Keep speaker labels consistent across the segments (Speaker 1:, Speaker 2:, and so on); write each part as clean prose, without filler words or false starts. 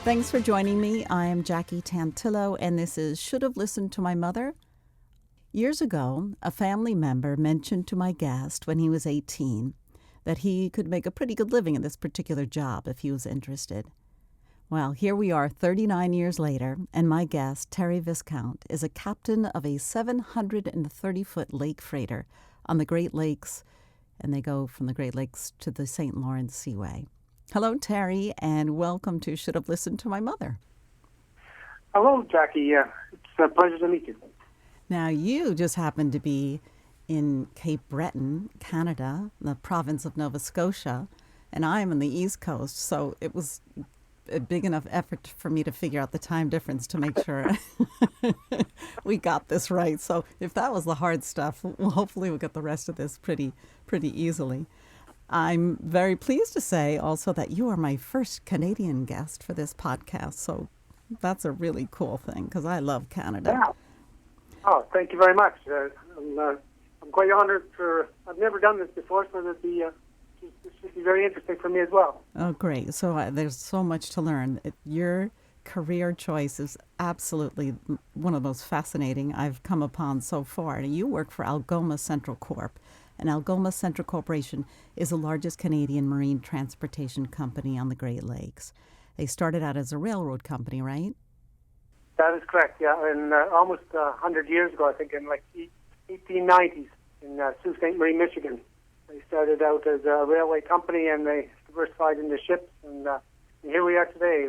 Speaker 1: Thanks for joining me. I am Jackie Tantillo, and this is Should Have Listened to My Mother. Years ago, a family member mentioned to my guest when he was 18 that he could make a pretty good living in this particular job if he was interested. Well, here we are 39 years later, and my guest, Terry Viscount, is a captain of a 730-foot lake freighter on the Great Lakes, and they go from the Great Lakes to the St. Lawrence Seaway. Hello, Terry, and welcome to Should Have Listened to My Mother.
Speaker 2: Hello, Jackie. It's a pleasure to meet you.
Speaker 1: Now, you just happen to be in Cape Breton, Canada, the province of Nova Scotia, and I'm on the East Coast, so it was a big enough effort for me to figure out the time difference to make sure we got this right. So if that was the hard stuff, well, hopefully we'll get the rest of this pretty easily. I'm very pleased to say also that you are my first Canadian guest for this podcast, so that's a really cool thing because I love Canada.
Speaker 2: Yeah. Oh, thank you very much. I'm quite honored I've never done this before, so this should be very interesting for me as well.
Speaker 1: Oh, great. So there's so much to learn. Your career choice is absolutely one of the most fascinating I've come upon so far. You work for Algoma Central Corp., and Algoma Central Corporation is the largest Canadian marine transportation company on the Great Lakes. They started out as a railroad company, right?
Speaker 2: That is correct, yeah. And almost 100 years ago, I think, in like 1890s in Sault Ste. Marie, Michigan. They started out as a railway company, and they diversified into ships. And here we are today.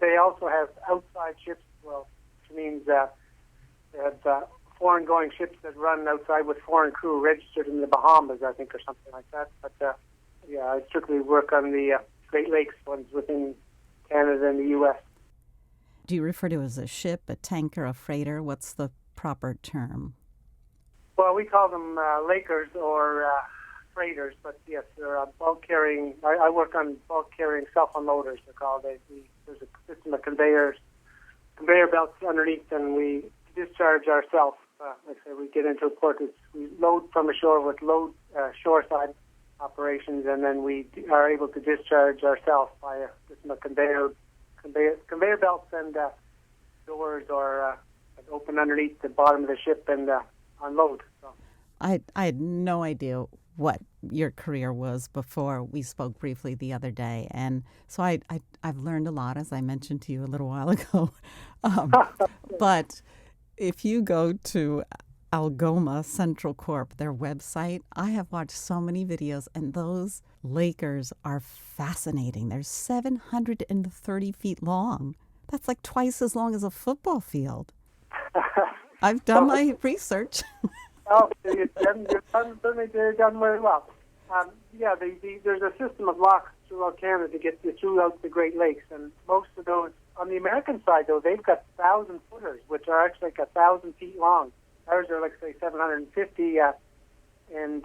Speaker 2: They also have outside ships as well, which means they have foreign-going ships that run outside with foreign crew registered in the Bahamas, I think, or something like that. But, I strictly work on the Great Lakes ones within Canada and the U.S.
Speaker 1: Do you refer to it as a ship, a tanker, a freighter? What's the proper term?
Speaker 2: Well, we call them Lakers or freighters, but yes, they're bulk carrying. I work on bulk carrying self-unloaders, they're called. There's a system of conveyor belts underneath, and we discharge ourselves. Like I say, we get into a port, we load from ashore with shoreside operations, and then we are able to discharge ourselves by a system of conveyor belts and doors or open underneath the bottom of the ship and unload. So.
Speaker 1: I had no idea what your career was before we spoke briefly the other day, and so I've learned a lot, as I mentioned to you a little while ago. But if you go to Algoma Central Corp, their website, I have watched so many videos, and those Lakers are fascinating. They're 730 feet long. That's like twice as long as a football field. I've done my research.
Speaker 2: Oh, you've done very well. There's a system of locks throughout Canada to get you throughout the Great Lakes, and most of those, on the American side, though, they've got 1,000-footers, which are actually like 1,000 feet long. Ours are like, say, 750, and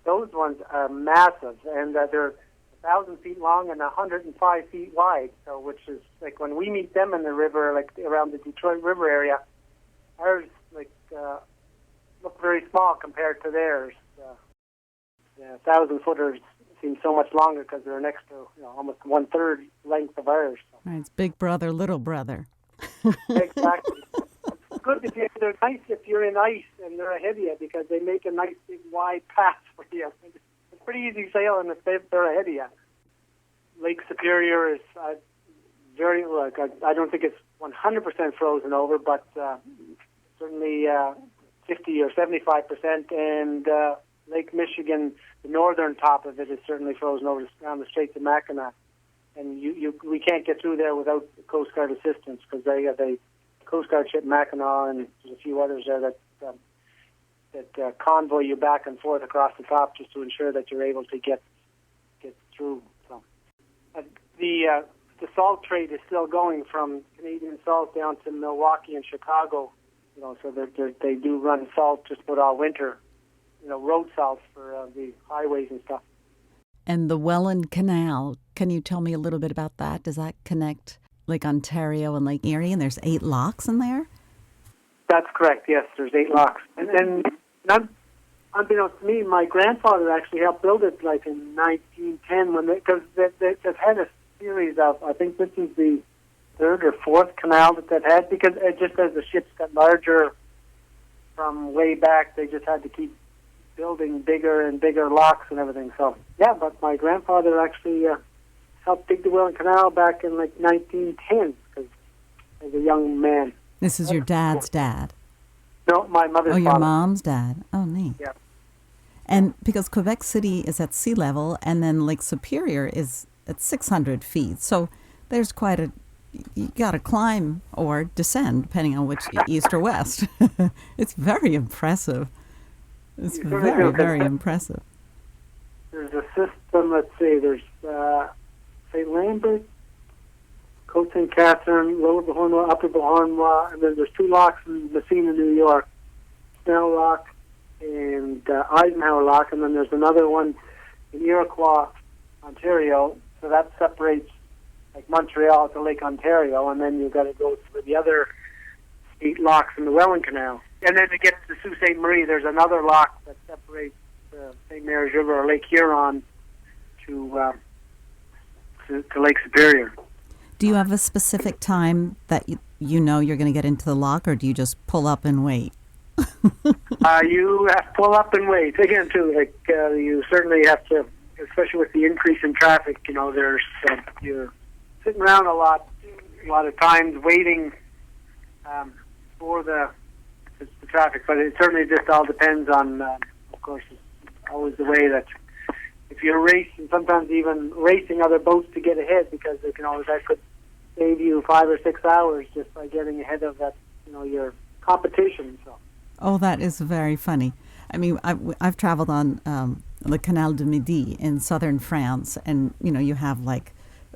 Speaker 2: those ones are massive, and they're 1,000 feet long and 105 feet wide, so which is, like, when we meet them in the river, like, around the Detroit River area, ours, like, look very small compared to theirs. 1,000-footers seem so much longer because they're next to almost 1/3 length of ours. So.
Speaker 1: Right, it's big brother, little brother.
Speaker 2: Exactly. It's good they're nice if you're in ice and they're ahead of you because they make a nice big wide path for you. It's pretty easy sailing if they're ahead of you. Lake Superior is very I don't think it's 100% frozen over, but certainly 50 or 75%, and Lake Michigan, the northern top of it, is certainly frozen over down the Straits of Mackinac, and we can't get through there without the Coast Guard assistance because they have a Coast Guard ship Mackinac, and there's a few others there that convoy you back and forth across the top just to ensure that you're able to get through. So the salt trade is still going from Canadian salt down to Milwaukee and Chicago. So they do run salt just about all winter, road salt for the highways and stuff.
Speaker 1: And the Welland Canal, can you tell me a little bit about that? Does that connect Lake Ontario and Lake Erie, and there's 8 locks in there?
Speaker 2: That's correct, yes, there's 8 locks. And unbeknownst to me, my grandfather actually helped build it like in 1910 because they've had a series of, I think this is the third or fourth canal that they've had, because just as the ships got larger from way back, they just had to keep building bigger and bigger locks and everything. So, yeah, but my grandfather actually helped dig the Welland Canal back in like 1910 as a young man.
Speaker 1: This is your dad's dad?
Speaker 2: No, my mother's
Speaker 1: father. Oh, your
Speaker 2: father.
Speaker 1: mom's dad. Oh, neat.
Speaker 2: Yeah.
Speaker 1: And because Quebec City is at sea level and then Lake Superior is at 600 feet. So there's quite a, you got to climb or descend, depending on which, east or west. It's very impressive. It's very, very impressive.
Speaker 2: There's a system, let's see, there's St. Lambert, Côte St. Catherine, Lower Bahornois, Upper Bahornois, and then there's two locks in Messina, New York, Snell Lock and Eisenhower Lock, and then there's another one in Iroquois, Ontario. So that separates like Montreal to Lake Ontario, and then you've got to go through the other 8 locks in the Welland Canal. And then to get to Sault Ste. Marie, there's another lock that separates St. Mary's River or Lake Huron to Lake Superior.
Speaker 1: Do you have a specific time that you know you're going to get into the lock, or do you just pull up and wait?
Speaker 2: You have to pull up and wait. Again, too, like you certainly have to, especially with the increase in traffic. You know, there's you're sitting around a lot of times waiting for the traffic. But it certainly just all depends on, of course, it's always the way that if you're racing, sometimes even racing other boats to get ahead, because they can always, that could save you 5 or 6 hours just by getting ahead of that, you know, your competition. So.
Speaker 1: Oh, that is very funny. I mean, I've traveled on the Canal du Midi in southern France, and, you know, you have like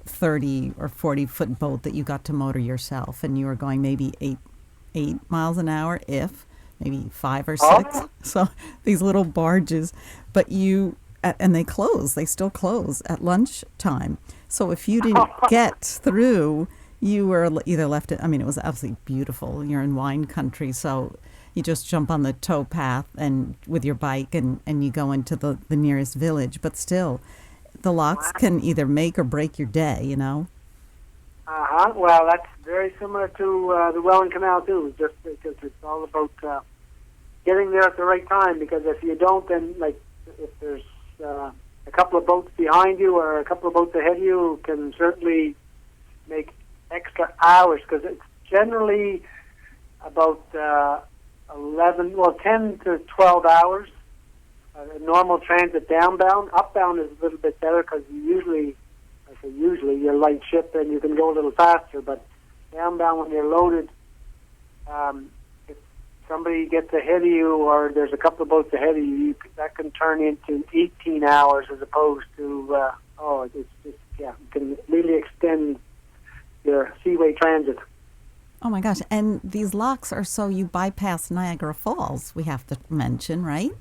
Speaker 1: 30 or 40 foot boat that you got to motor yourself, and you were going maybe 8 miles an hour, if maybe 5 or 6. Oh. So these little barges, but and they still close at lunchtime. So if you didn't get through, you were either left, I mean, it was absolutely beautiful. You're in wine country, so you just jump on the tow path and with your bike and you go into the nearest village. But still, the locks can either make or break your day, you know?
Speaker 2: Well, that's very similar to the Welland Canal, too, just because it's all about getting there at the right time, because if you don't, then, like, if there's a couple of boats behind you or a couple of boats ahead of you, can certainly make extra hours, because it's generally about 10 to 12 hours. Normal transit downbound. Upbound is a little bit better because usually you're light ship and you can go a little faster, but downbound when you're loaded, if somebody gets ahead of you or there's a couple of boats ahead of you, that can turn into 18 hours as opposed to, it can really extend your seaway transit.
Speaker 1: Oh my gosh, and these locks are so you bypass Niagara Falls, we have to mention, right?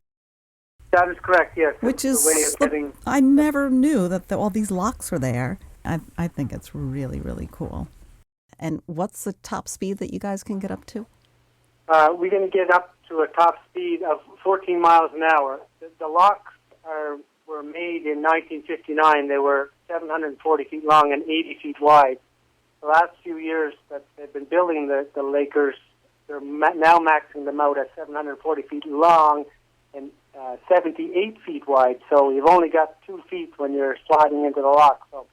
Speaker 2: That is correct, yes.
Speaker 1: Which is,
Speaker 2: the way of getting...
Speaker 1: I never knew that all these locks were there. I think it's really, really cool. And what's the top speed that you guys can get up to?
Speaker 2: We can get up to a top speed of 14 miles an hour. The locks were made in 1959. They were 740 feet long and 80 feet wide. The last few years that they've been building the Lakers, they're now maxing them out at 740 feet long and 78 feet wide. So you've only got 2 feet when you're sliding into the lock. So,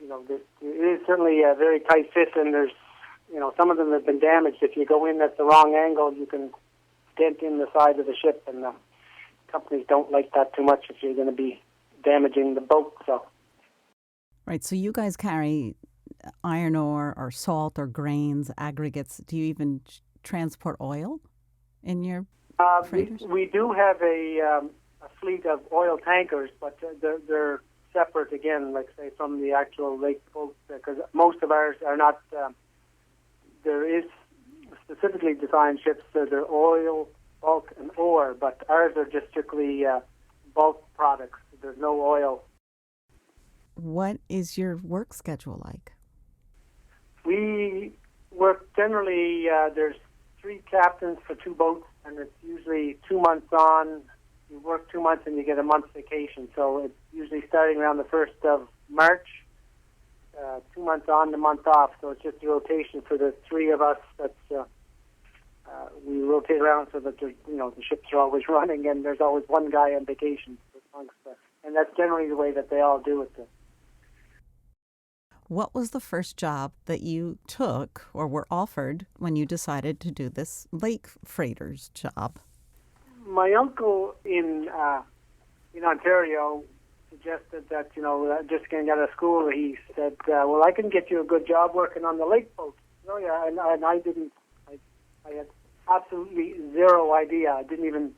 Speaker 2: it is certainly a very tight fit, and there's, some of them have been damaged. If you go in at the wrong angle, you can dent in the side of the ship, and companies don't like that too much if you're going to be damaging the boat. So.
Speaker 1: Right, so you guys carry iron ore or salt or grains, aggregates. Do you even transport oil in your freighters?
Speaker 2: We do have a fleet of oil tankers, but they're separate, again, like say, from the actual lake boats, because most of ours are not, there is specifically designed ships that are oil, bulk, and ore, but ours are just strictly bulk products. There's no oil.
Speaker 1: What is your work schedule like?
Speaker 2: We work generally, there's 3 captains for 2 boats, and it's usually 2 months on. You work 2 months and you get a month's vacation. So it's usually starting around the 1st of March 2 months on, a month off. So it's just a rotation for the three of us. We rotate around so that the ships are always running, and there's always one guy on vacation amongst us. And that's generally the way that they all do it.
Speaker 1: What was the first job that you took or were offered when you decided to do this lake freighters job?
Speaker 2: My uncle in Ontario suggested that, just getting out of school, he said, well, I can get you a good job working on the lake boat. Oh, yeah, and I didn't, I had absolutely zero idea. I didn't even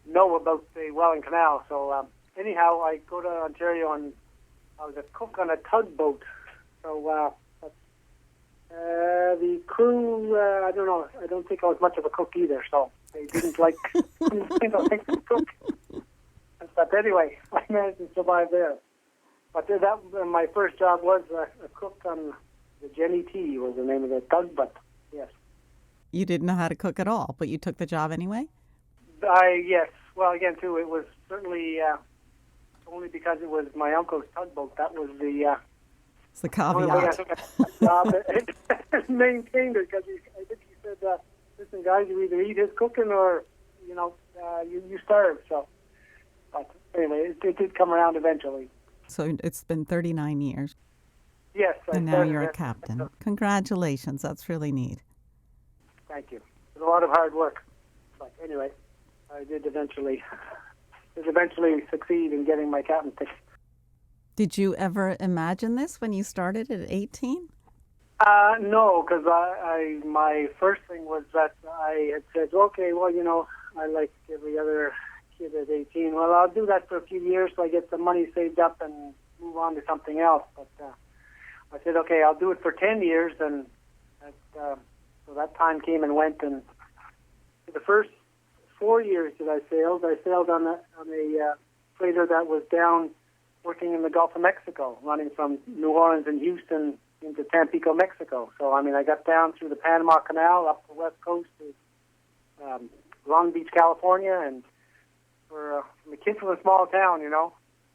Speaker 2: know about the Welland Canal. So anyhow, I go to Ontario and I was a cook on a tugboat. So the crew, I don't know, I don't think I was much of a cook either. So they didn't like, think to cook. But anyway, I managed to survive there. But my first job was a cook on the Jenny T was the name of the tugboat. Yes.
Speaker 1: You didn't know how to cook at all, but you took the job anyway?
Speaker 2: Yes. Well, again, too, it was certainly only because it was my uncle's tugboat. That was
Speaker 1: it's the
Speaker 2: only way I
Speaker 1: caveat.
Speaker 2: took a job and maintained it, because I think he said, listen, guys, you either eat his cooking or, you starve. So, but anyway, it did come around eventually.
Speaker 1: So it's been 39 years.
Speaker 2: Yes.
Speaker 1: And now you're a captain. Congratulations. That's really neat.
Speaker 2: Thank you. It was a lot of hard work. But anyway, I did eventually succeed in getting my captain ticket.
Speaker 1: Did you ever imagine this when you started at 18?
Speaker 2: No, because my first thing was that I had said, okay, well, I like every other kid at 18. Well, I'll do that for a few years so I get some money saved up and move on to something else. But I said, okay, I'll do it for 10 years. And so that time came and went. And for the first 4 years that I sailed on a freighter that was down working in the Gulf of Mexico, running from New Orleans and Houston into Tampico, Mexico. So, I got down through the Panama Canal up the west coast to Long Beach, California, and for a kid from a small town,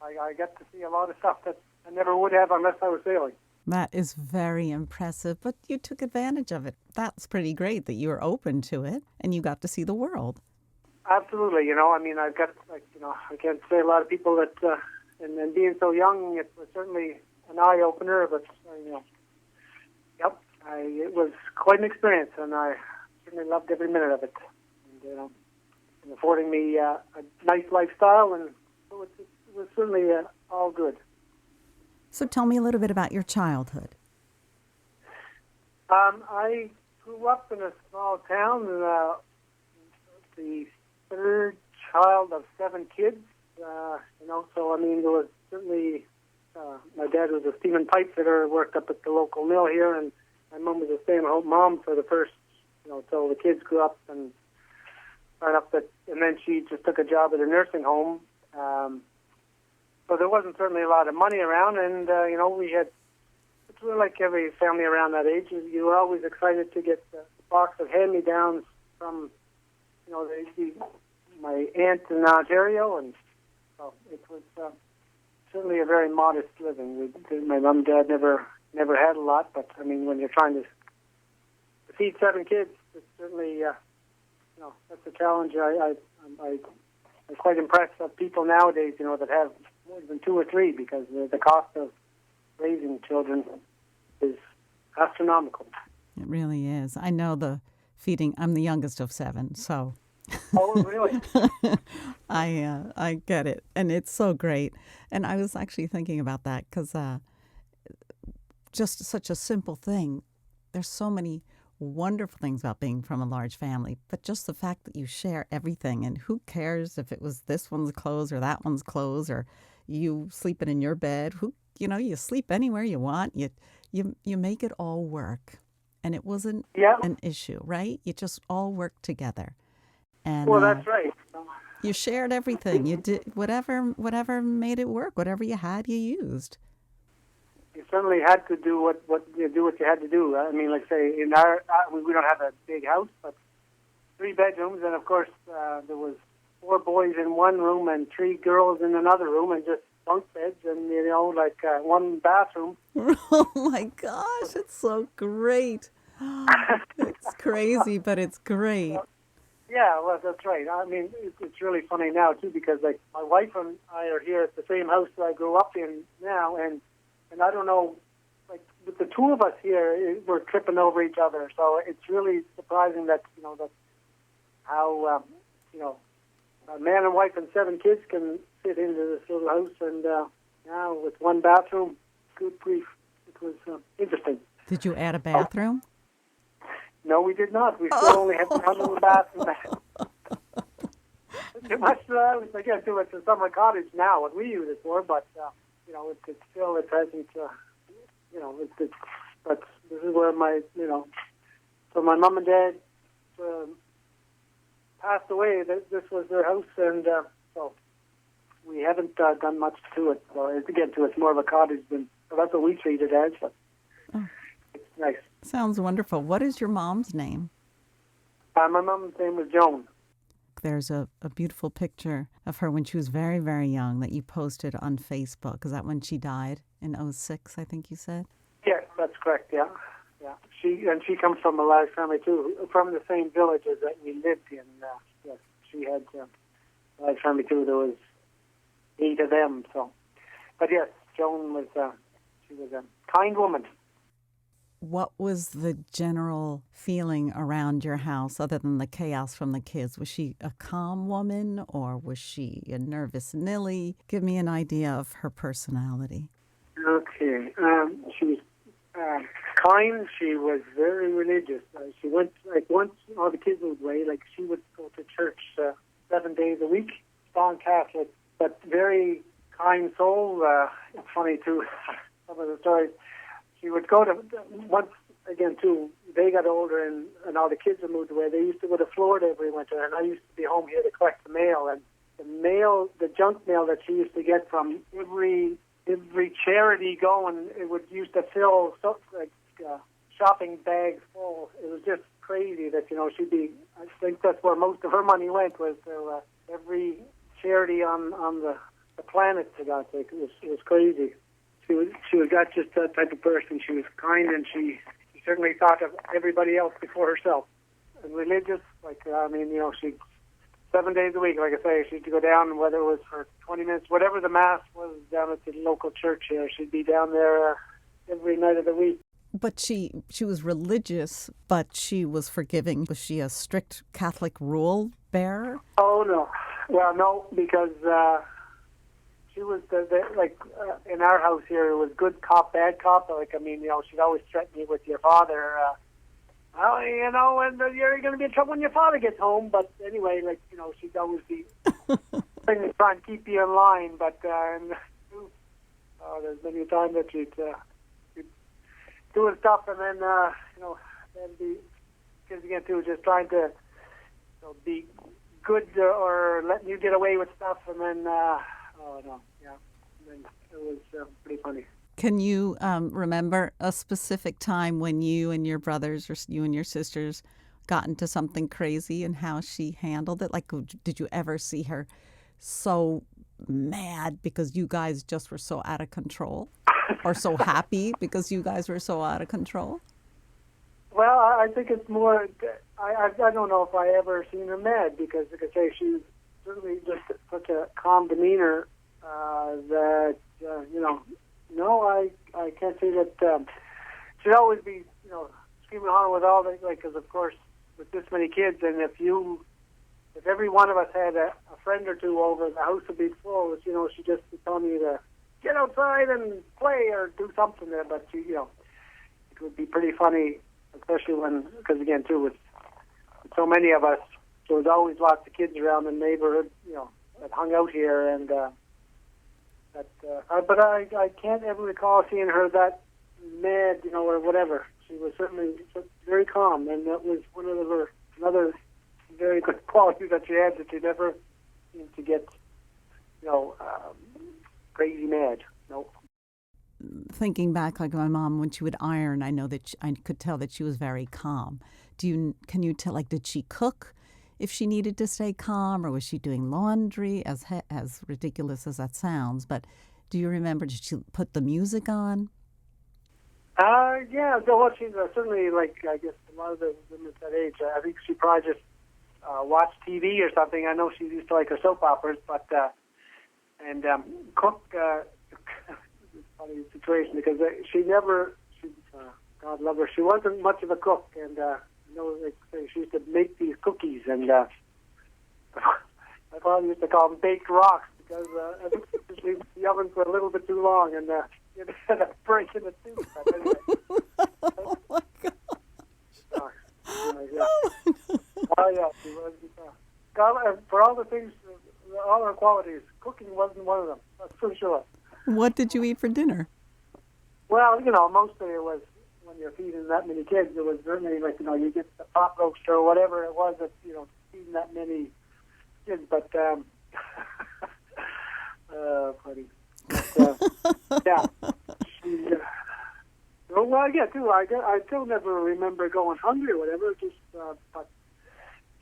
Speaker 2: I got to see a lot of stuff that I never would have unless I was sailing.
Speaker 1: That is very impressive, but you took advantage of it. That's pretty great that you were open to it and you got to see the world.
Speaker 2: Absolutely, I've got, I can't say a lot of people that, and being so young, it was certainly an eye-opener, but, it was quite an experience, and I certainly loved every minute of it. And, and affording me a nice lifestyle, and so it was certainly all good.
Speaker 1: So tell me a little bit about your childhood.
Speaker 2: I grew up in a small town, the third child of 7 kids. So there was certainly my dad was a steam and pipe fitter, worked up at the local mill here, and my mom was a stay-at-home mom for the first, till the kids grew up and then she just took a job at a nursing home. So there wasn't certainly a lot of money around, and we had, it's really like every family around that age, you were always excited to get the box of hand-me-downs from, my aunt in Ontario, and so it was certainly a very modest living. My mom and dad never had a lot, but when you're trying to feed 7 kids, it's certainly that's a challenge. I'm quite impressed with people nowadays, that have more than 2 or 3, because the cost of raising children is astronomical.
Speaker 1: It really is. I know the feeding. I'm the youngest of 7, so.
Speaker 2: Oh, really?
Speaker 1: I get it, and it's so great. And I was actually thinking about that because just such a simple thing. There's so many wonderful things about being from a large family, but just the fact that you share everything, and who cares if it was this one's clothes or that one's clothes, or you sleeping in your bed. You sleep anywhere you want. You make it all work, and it wasn't an issue, right? You just all worked together. And,
Speaker 2: well, that's right.
Speaker 1: You shared everything. You did whatever made it work. Whatever you had, you used.
Speaker 2: You certainly had to do what you had to do. Like say in our we don't have a big house, but 3 bedrooms, and of course there was 4 boys in one room and 3 girls in another room, and just bunk beds and, like one bathroom.
Speaker 1: Oh my gosh, it's so great. It's crazy, but it's great.
Speaker 2: Yeah, well, that's right. I mean, it's really funny now, too, because, like, my wife and I are here at the same house that I grew up in now, and I don't know, like, with the two of us here, we're tripping over each other. So it's really surprising that, that how, a man and wife and 7 kids can fit into this little house, and now with one bathroom, good grief. It was interesting.
Speaker 1: Did you add a bathroom?
Speaker 2: No, we did not. We still only have one little bathroom. Much, again, too, it's a summer cottage now, what we use it for, but, it's still, it hasn't, but this is where so my mom and dad passed away. This was their house, and so we haven't done much to it. So, again, too, it's more of a cottage than, so that's what we treat it as, but it's nice.
Speaker 1: Sounds wonderful. What is your mom's name?
Speaker 2: My mom's name was Joan.
Speaker 1: There's a beautiful picture of her when she was very, very young that you posted on Facebook. Is that when she died in 2006, I think you said?
Speaker 2: Yes, that's correct, yeah. She comes from a large family, too, from the same villages that we lived in. Yes, she had a large family, too. There was 8 of them, so. But, yes, Joan was, she was a kind woman.
Speaker 1: What was the general feeling around your house other than the chaos from the kids? Was she a calm woman or was she a nervous Nilly? Give me an idea of her personality.
Speaker 2: Okay. She was kind. She was very religious. She went, like, once all the kids moved away, like, she would go to church 7 days a week, strong Catholic, but very kind soul. It's funny, too, some of the stories. She would go to, once, again, too, they got older and all the kids had moved away. They used to go to Florida every winter, and I used to be home here to collect the mail. And the junk mail that she used to get from every charity going, it would used to fill shopping bags full. It was just crazy that, she'd be, I think that's where most of her money went, was to every charity on the planet, for God's sake. It was crazy. She was not just that type of person. She was kind, and she certainly thought of everybody else before herself. And religious, she 7 days a week, like I say, she'd go down, whether it was for 20 minutes, whatever the mass was down at the local church here, she'd be down there every night of the week.
Speaker 1: But she was religious, but she was forgiving. Was she a strict Catholic rule bearer?
Speaker 2: Oh, no. Well, no, because she was, in our house here, it was good cop, bad cop. She'd always threaten me with your father. And you're going to be in trouble when your father gets home. But anyway, she'd always be trying to keep you in line. But there's many times that she'd doing stuff, and then, then the kids again, too, just trying to be good or letting you get away with stuff, and then, and it was pretty funny.
Speaker 1: Can you remember a specific time when you and your brothers or you and your sisters got into something crazy and how she handled it? Like, did you ever see her so mad because you guys just were so out of control? Or so happy because you guys were so out of control?
Speaker 2: Well, I think it's more, I don't know if I ever seen her mad, because, like I say, she's certainly just such a calm demeanor that, I can't say that she'd always be, screaming on with all the, because, of course, with this many kids, and if every one of us had a friend or two over, the house would be full. She'd just be telling me to get outside and play or do something there. But, it would be pretty funny, especially because again, too, with so many of us, there was always lots of kids around the neighborhood, that hung out here. And but I can't ever recall seeing her that mad, or whatever. She was certainly very calm, and that was one of another very good quality that she had, that she never seemed to get, crazy mad. Nope.
Speaker 1: Thinking back, like my mom, when she would iron, I know that I could tell that she was very calm. Can you tell, did she cook if she needed to stay calm, or was she doing laundry? As ridiculous as that sounds, but Do you remember, did she put the music on?
Speaker 2: Yeah, so what she's certainly, like, I guess a lot of the women at that age, I think she probably just watched TV or something. I know she used to like her soap operas, but, and cook, it's a funny situation because God love her, she wasn't much of a cook, and like, she used to make these cookies, and my father used to call them baked rocks because I think she just leave the oven for a little bit too long, and you had a break in the tooth. But anyway.
Speaker 1: Oh my God!
Speaker 2: Yeah. Oh yeah, she was. God, for all the things, all her qualities, cooking wasn't one of them. That's for sure.
Speaker 1: What did you eat for dinner?
Speaker 2: Well, mostly it was when you're feeding that many kids. It was certainly like you get the pot roast or whatever it was that feeding that many kids. But funny. But, yeah. Well, yeah, too. I still never remember going hungry or whatever. Just, but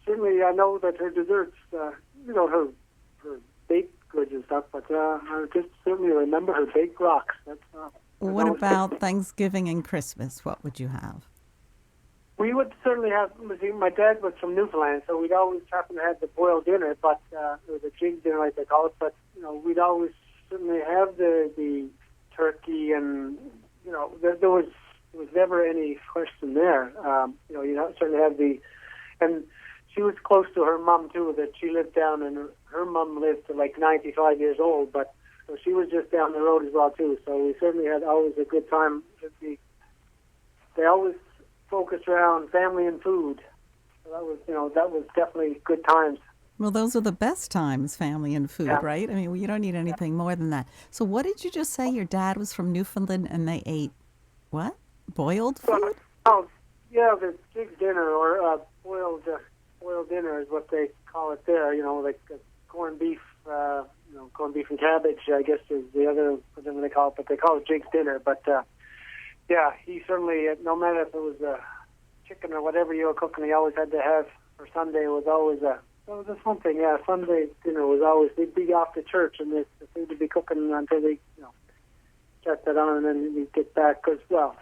Speaker 2: certainly I know that her desserts, her baked goods and stuff. But I just certainly remember her baked rocks. That's.
Speaker 1: What about Thanksgiving and Christmas? What would you have?
Speaker 2: We would certainly have. My dad was from Newfoundland, so we'd always happen to have the boiled dinner, or the jig dinner, like they call it. But we'd always certainly have the turkey, and there was never any question there. You certainly have and she was close to her mom too. That she lived down, and her mom lived to like 95 years old, but so she was just down the road as well too. So we certainly had always a good time. They always focused around family and food. So that was definitely good times.
Speaker 1: Well, those are the best times, family and food, right? I mean, you don't need anything more than that. So what did you just say? Your dad was from Newfoundland and they ate what? Boiled food?
Speaker 2: Yeah, the jig dinner or boiled dinner is what they call it there. Like corned beef, corned beef and cabbage, I guess is the other, whatever they call it, but they call it jig's dinner. But yeah, he certainly, no matter if it was chicken or whatever you were cooking, he always had to have, for Sunday was always that's one thing, yeah, Sunday dinner was always, they'd be off to church and the food would be cooking until they, check that on and then we'd get back, because, well,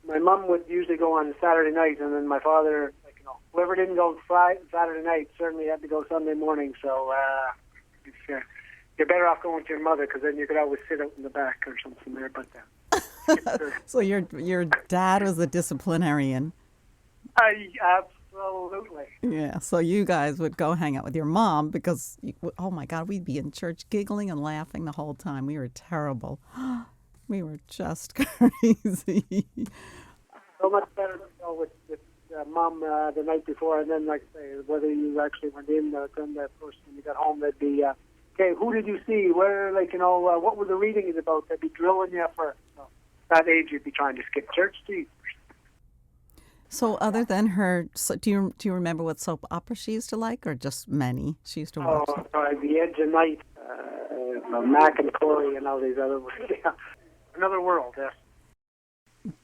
Speaker 2: my mom would usually go on Saturday night, and then my father, whoever didn't go Saturday night certainly had to go Sunday morning, so you're better off going to your mother, because then you could always sit out in the back or something there, but
Speaker 1: So your dad was a disciplinarian.
Speaker 2: Absolutely.
Speaker 1: Yeah, so you guys would go hang out with your mom because, oh my God, we'd be in church giggling and laughing the whole time. We were terrible. We were just crazy.
Speaker 2: So much better to go with mom the night before, and then, like I say, whether you actually went in, then of course when you got home, they'd be, okay, who did you see? Where, what were the readings about? They'd be drilling you for that age. You'd be trying to skip church, too.
Speaker 1: So other than her, do you remember what soap opera she used to like, or just many she used to watch?
Speaker 2: Oh, sorry, The Edge of Night, Mac and Corey, and all these other ones. Yeah. Another world, yes.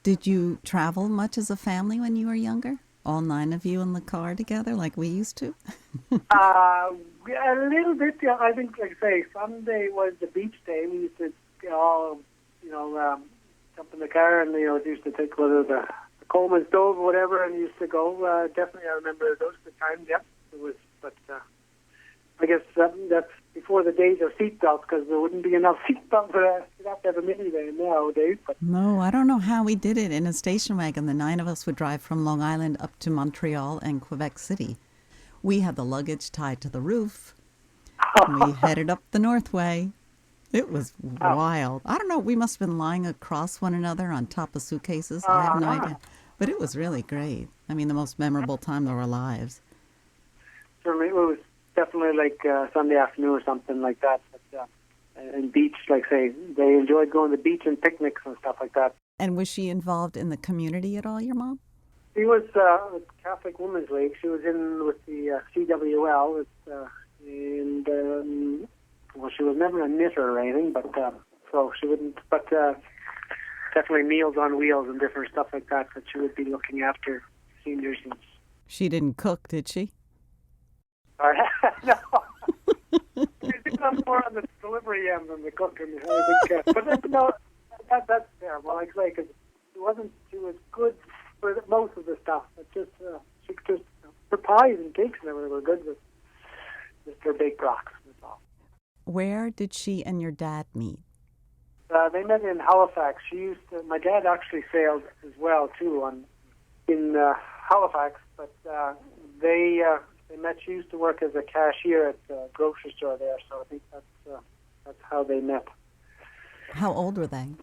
Speaker 1: Did you travel much as a family when you were younger? All 9 of you in the car together like we used to?
Speaker 2: A little bit, yeah. I think, like I say, Sunday was the beach day. We used to all, jump in the car and, used to take whether the Coleman stove or whatever, and used to go. Definitely, I remember those good times. Yep, it was. But I guess that's before the days of seatbelts, because there wouldn't be enough seatbelts. You'd have to have a minivan nowadays. But
Speaker 1: no, I don't know how we did it in a station wagon. The 9 of us would drive from Long Island up to Montreal and Quebec City. We had the luggage tied to the roof. We headed up the Northway. It was wild. I don't know. We must have been lying across one another on top of suitcases. I have no idea. But it was really great. I mean, the most memorable time of our lives.
Speaker 2: Certainly, it was definitely like Sunday afternoon or something like that. But, and beach, like say, they enjoyed going to the beach and picnics and stuff like that.
Speaker 1: And was she involved in the community at all, your mom?
Speaker 2: She was with Catholic Women's League. She was in with the CWL, and well, she was never a knitter or anything, but so she wouldn't. But definitely Meals on Wheels and different stuff like that she would be looking after seniors. And
Speaker 1: she didn't cook, did she?
Speaker 2: No. She did more on the delivery jam than the cooking. I think, but no, that's terrible. Like I say, 'cause she was good for most of the stuff. But just she just her pies and cakes and everything were good with just her baked rocks. That's all.
Speaker 1: Where did she and your dad meet?
Speaker 2: They met in Halifax. My dad actually sailed as well too in Halifax, but they met. She used to work as a cashier at the grocery store there, so I think that's how they met.
Speaker 1: How old were they?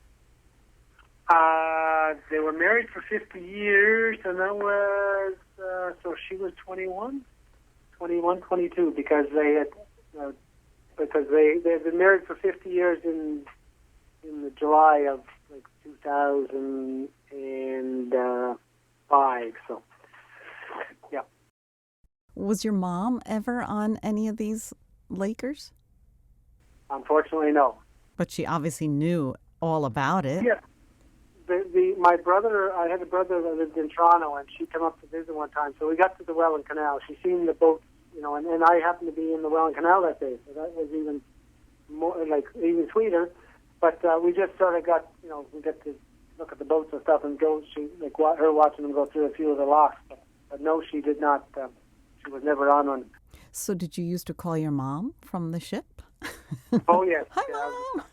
Speaker 2: They were married for 50 years, and that was so she was 21, 22, because they had they'd been married for 50 years in the July of like 2005. So, yeah.
Speaker 1: Was your mom ever on any of these Lakers?
Speaker 2: Unfortunately, no.
Speaker 1: But she obviously knew all about it.
Speaker 2: Yeah. My brother, I had a brother that lived in Toronto, and she came up to visit one time. So we got to the Welland Canal. She seen the boats, and I happened to be in the Welland Canal that day, so that was even more, even sweeter. But we just sort of got, we got to look at the boats and stuff and go. Her watching them go through a few of the locks. But no, she did not. She was never on one.
Speaker 1: So did you used to call your mom from the ship?
Speaker 2: Oh yes.
Speaker 1: Hi, Mom.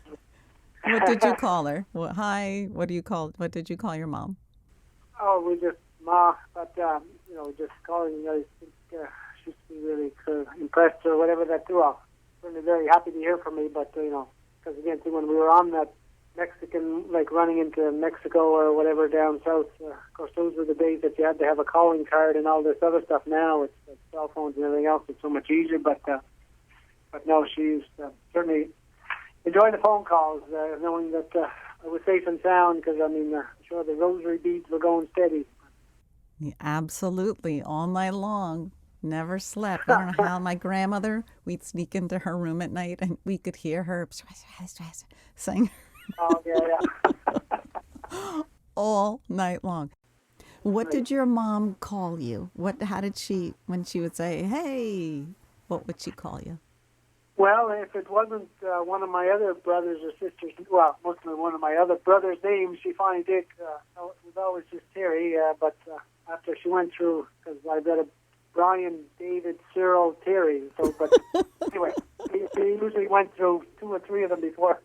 Speaker 1: What did you call her? Well, hi. What did you call your mom?
Speaker 2: Oh, we just Ma. But just calling. I think she used to be really impressed or whatever that too. Certainly very happy to hear from me. But because again, when we were on that Mexican, running into Mexico or whatever down south, of course, those were the days that you had to have a calling card and all this other stuff. Now it's cell phones and everything else. It's so much easier. But no, she's certainly enjoying the phone calls, knowing that I was safe and sound. Because I'm sure the rosary beads were going steady.
Speaker 1: Yeah, absolutely, all night long. Never slept. I don't know how my grandmother, we'd sneak into her room at night and we could hear her saying
Speaker 2: Oh, yeah.
Speaker 1: all night long. What did your mom call you? How did she, when she would say, hey, what would she call you?
Speaker 2: Well, if it wasn't one of my other brothers or sisters, well, mostly one of my other brothers' names, she finally did. It was always just Terry, but after she went through, because I read a Brian, David, Cyril, Terry. So, but anyway, he usually went through 2 or 3 of them before.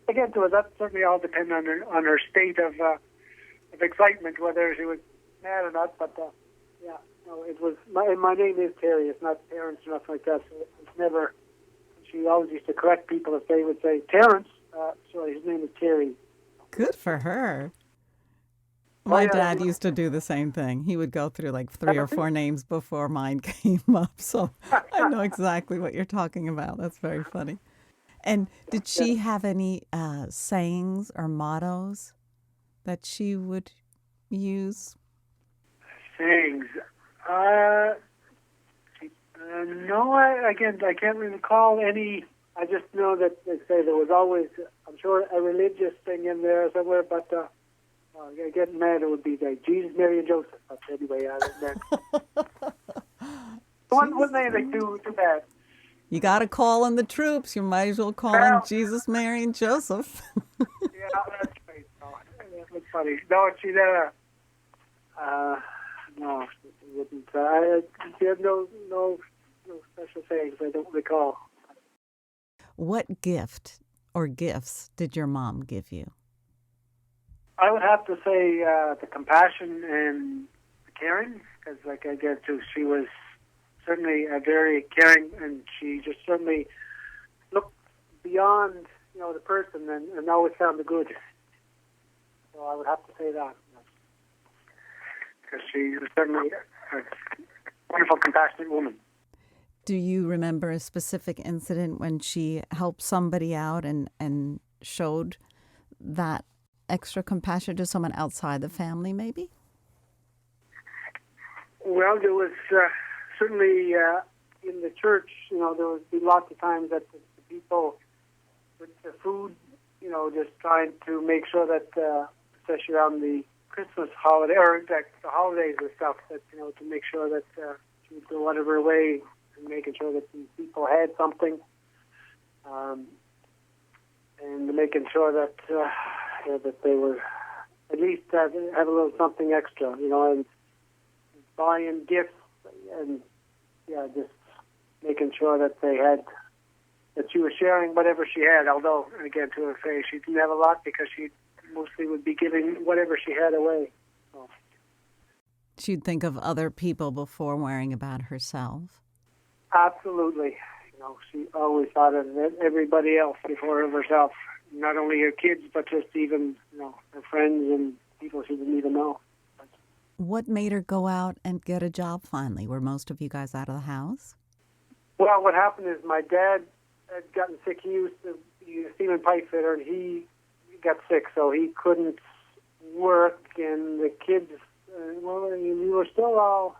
Speaker 2: Again, that certainly all depends on her state of excitement, whether she was mad or not. But yeah, no, it was my name is Terry. It's not Terrence or nothing like that. So it's never. She always used to correct people if they would say Terrence. Sorry, his name is Terry.
Speaker 1: Good for her. My dad used to do the same thing. He would go through 3 or 4 names before mine came up. So I know exactly what you're talking about. That's very funny. And did she have any sayings or mottos that she would use?
Speaker 2: Sayings? No, I can't really recall any. I just know that they say there was always, I'm sure, a religious thing in there somewhere, but getting mad, it would be Jesus, Mary, and Joseph. But anyway, wasn't anything too bad.
Speaker 1: You got to call in the troops. You might as well call in Jesus, Mary, and Joseph.
Speaker 2: Yeah, that's right. Oh, that's funny. No, she never. No, she wouldn't. She had no special sayings. I don't recall.
Speaker 1: What gift or gifts did your mom give you?
Speaker 2: I would have to say the compassion and the caring, because I get to, she was certainly very caring, and she just certainly looked beyond, the person and always found the good. So I would have to say that, because she was certainly a wonderful, compassionate woman.
Speaker 1: Do you remember a specific incident when she helped somebody out and showed that extra compassion to someone outside the family, maybe?
Speaker 2: Well, there was certainly in the church, there would be lots of times that the people with the food, just trying to make sure that, especially around the Christmas holiday, or the holidays and stuff, that, to make sure that she would go whatever way and making sure that the people had something. and making sure that that they were at least have a little something extra, and buying gifts and just making sure that they had, that she was sharing whatever she had. Although, again, to her face, she didn't have a lot because she mostly would be giving whatever she had away. So.
Speaker 1: She'd think of other people before worrying about herself.
Speaker 2: Absolutely. She always thought of everybody else before of herself. Not only her kids, but just even, her friends and people she didn't even know.
Speaker 1: What made her go out and get a job finally? Were most of you guys out of the house?
Speaker 2: Well, what happened is my dad had gotten sick. He used to be a steam and pipe fitter, and he got sick, so he couldn't work. And the kids, we were still all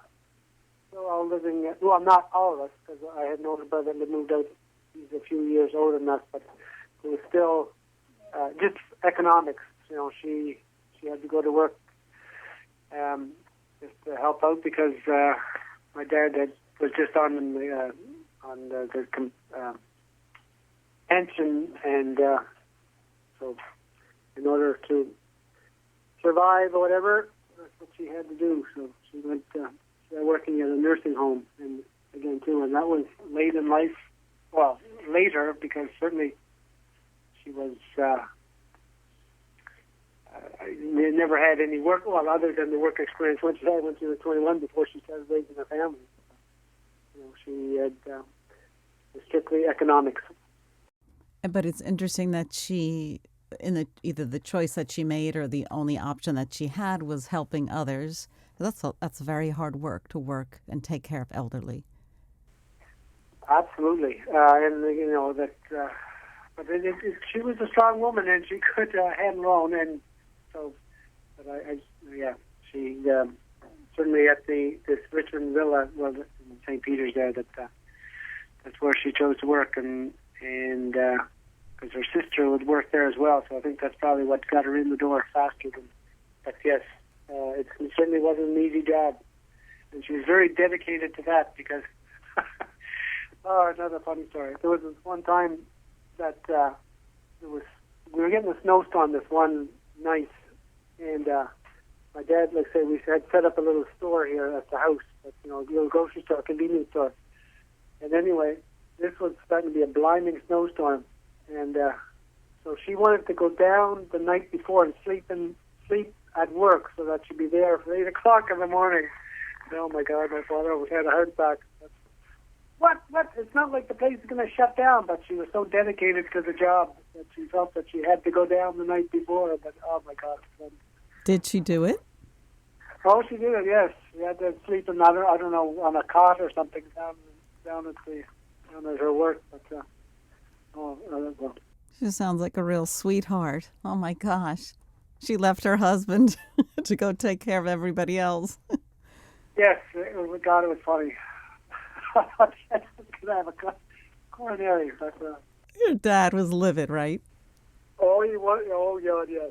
Speaker 2: living. Well, not all of us, because I had an older brother that moved out. He's a few years older than us, but it was still just economics. She had to go to work just to help out because my dad was just on the pension, and so in order to survive or whatever, that's what she had to do. So she went working at a nursing home, and again too, and that was late in life. Well, later, because certainly she was. Never had any work, well, other than the work experience once she had when she was 21 before she started raising her family. She had strictly economics.
Speaker 1: But it's interesting that she, either the choice that she made or the only option that she had was helping others. That's very hard work, to work and take care of elderly.
Speaker 2: Absolutely, and but she was a strong woman, and she could handle her own, and so. But she certainly at this Richmond Villa, well, in St. Peter's there, that's where she chose to work, and because her sister would work there as well, so I think that's probably what got her in the door faster than. But yes, it certainly wasn't an easy job, and she was very dedicated to that because. Another funny story. There was this one time that we were getting a snowstorm this one night, and my dad, like I say, we had set up a little store here at the house, a little grocery store, convenience store. And anyway, this was starting to be a blinding snowstorm, and so she wanted to go down the night before and sleep at work so that she'd be there for 8 o'clock in the morning. And, oh my God, my father almost had a heart attack. What? It's not like the place is going to shut down, but she was so dedicated to the job that she felt that she had to go down the night before. But oh my God!
Speaker 1: Did she do it?
Speaker 2: Oh, she did it. Yes, she had to sleep in I don't know, on a cot or something down at her work. But well.
Speaker 1: She sounds like a real sweetheart. Oh my gosh, she left her husband to go take care of everybody else.
Speaker 2: Yes, God, it was funny. I could have a coronary, but
Speaker 1: your dad was livid, right?
Speaker 2: Oh, he was. Oh, God, yes.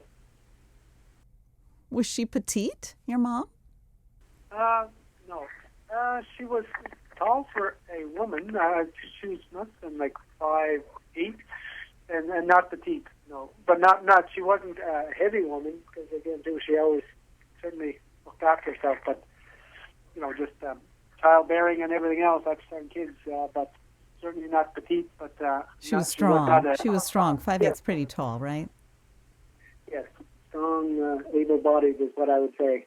Speaker 1: Was she petite, your mom?
Speaker 2: No. She was tall for a woman. She was must have been like 5'8", and not petite. No, but not. She wasn't a heavy woman because again, too, she always certainly looked after herself. But just. Childbearing and everything else, I've seen kids, but certainly not petite. But
Speaker 1: she was strong. She was strong. 5'8's pretty tall, right?
Speaker 2: Yes, strong, able-bodied is what I would say.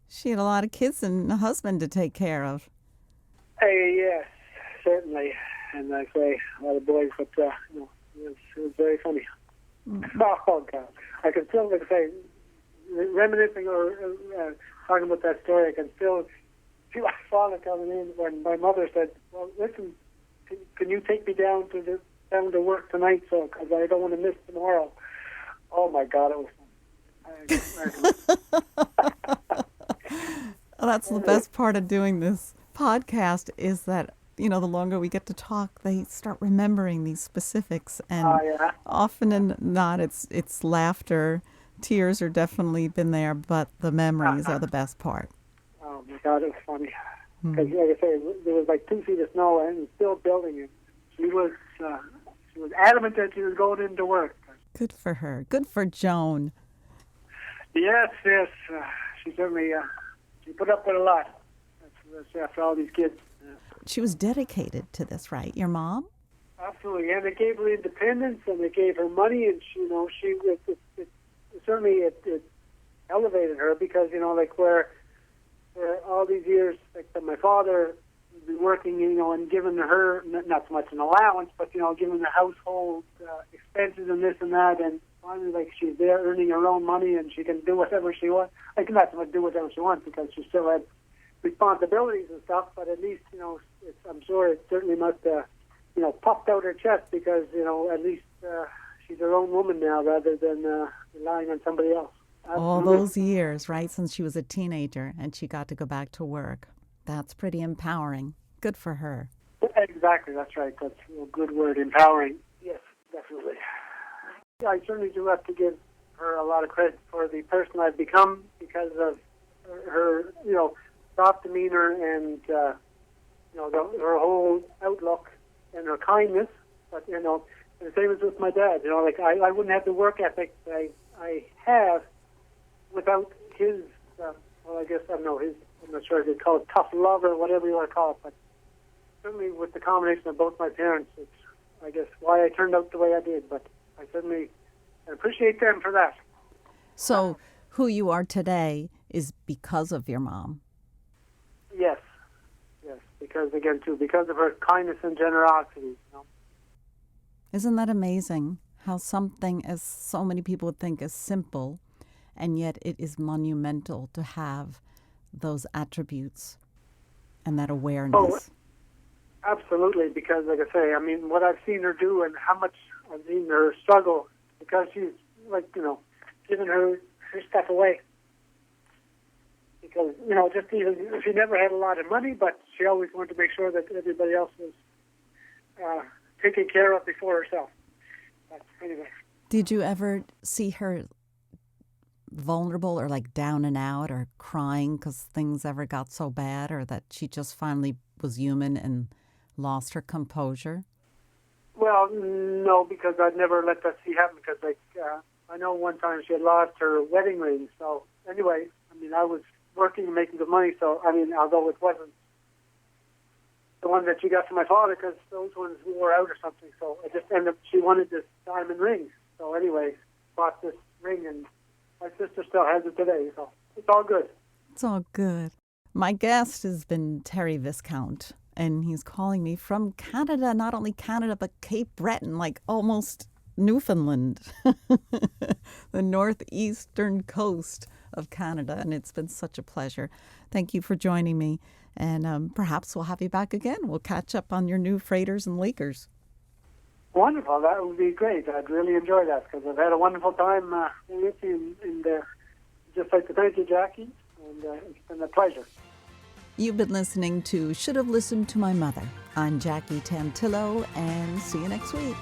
Speaker 1: She had a lot of kids and a husband to take care of.
Speaker 2: Yes, certainly, and I say a lot of boys, but it was very funny. Oh God, I can still say, reminiscing or talking about that story, I can still. See my father coming in when my mother said, "Well, listen, can you take me down to work tonight, so because I don't want to miss tomorrow." Oh my God, it was.
Speaker 1: Well, that's the best part of doing this podcast is that the longer we get to talk, they start remembering these specifics, and often and not, it's laughter, tears are definitely been there, but the memories are the best part.
Speaker 2: Oh my God, it was funny. Because, like I say, there was like 2 feet of snow and it was still building it. She was adamant that she was going into work.
Speaker 1: Good for her. Good for Joan.
Speaker 2: Yes. She certainly she put up with a lot. That's after all these kids.
Speaker 1: She was dedicated to this, right? Your mom?
Speaker 2: Absolutely, and it gave her independence, and it gave her money, and certainly it elevated her because like where all these years, like my father had been working, and giving her not so much an allowance, but giving the household expenses and this and that, and finally like she's there earning her own money and she can do whatever she wants. Like not so much do whatever she wants because she still had responsibilities and stuff, but at least I'm sure it certainly must puffed out her chest because at least she's her own woman now rather than relying on somebody else.
Speaker 1: All those years, right, since she was a teenager and she got to go back to work. That's pretty empowering. Good for her.
Speaker 2: Exactly, that's right. That's a good word, empowering. Yes, definitely. I certainly do have to give her a lot of credit for the person I've become because of her, soft demeanor and, her whole outlook and her kindness. But, the same as with my dad. I wouldn't have the work ethic that I have without his, I guess, I don't know, I'm not sure if they'd call it tough love or whatever you want to call it, but certainly with the combination of both my parents, it's, I guess, why I turned out the way I did. But I certainly appreciate them for that.
Speaker 1: So who you are today is because of your mom?
Speaker 2: Yes, because of her kindness and generosity.
Speaker 1: Isn't that amazing how something as so many people would think is simple, and yet it is monumental to have those attributes and that awareness?
Speaker 2: Oh, absolutely, because like I say, what I've seen her do and how much I've seen her struggle because she's giving her stuff away. Because, just even, she never had a lot of money, but she always wanted to make sure that everybody else was taken care of before herself. But anyway.
Speaker 1: Did you ever see her vulnerable or like down and out or crying because things ever got so bad, or that she just finally was human and lost her composure?
Speaker 2: Well, no, because I'd never let that see happen because, I know one time she had lost her wedding ring. So anyway, I was working and making good money. So, although it wasn't the one that she got from my father because those ones wore out or something. So I just ended up, she wanted this diamond ring. So anyway, bought this ring and my sister still has it today. So it's all good.
Speaker 1: It's all good. My guest has been Terry Viscount, and he's calling me from Canada, not only Canada, but Cape Breton, like almost Newfoundland, the northeastern coast of Canada, and it's been such a pleasure. Thank you for joining me, and perhaps we'll have you back again. We'll catch up on your new freighters and Lakers.
Speaker 2: Wonderful. That would be great. I'd really enjoy that because I've had a wonderful time with you, and just like to thank you, Jackie, and it's been a pleasure.
Speaker 1: You've been listening to Should Have Listened to My Mother. I'm Jackie Tantillo, and see you next week.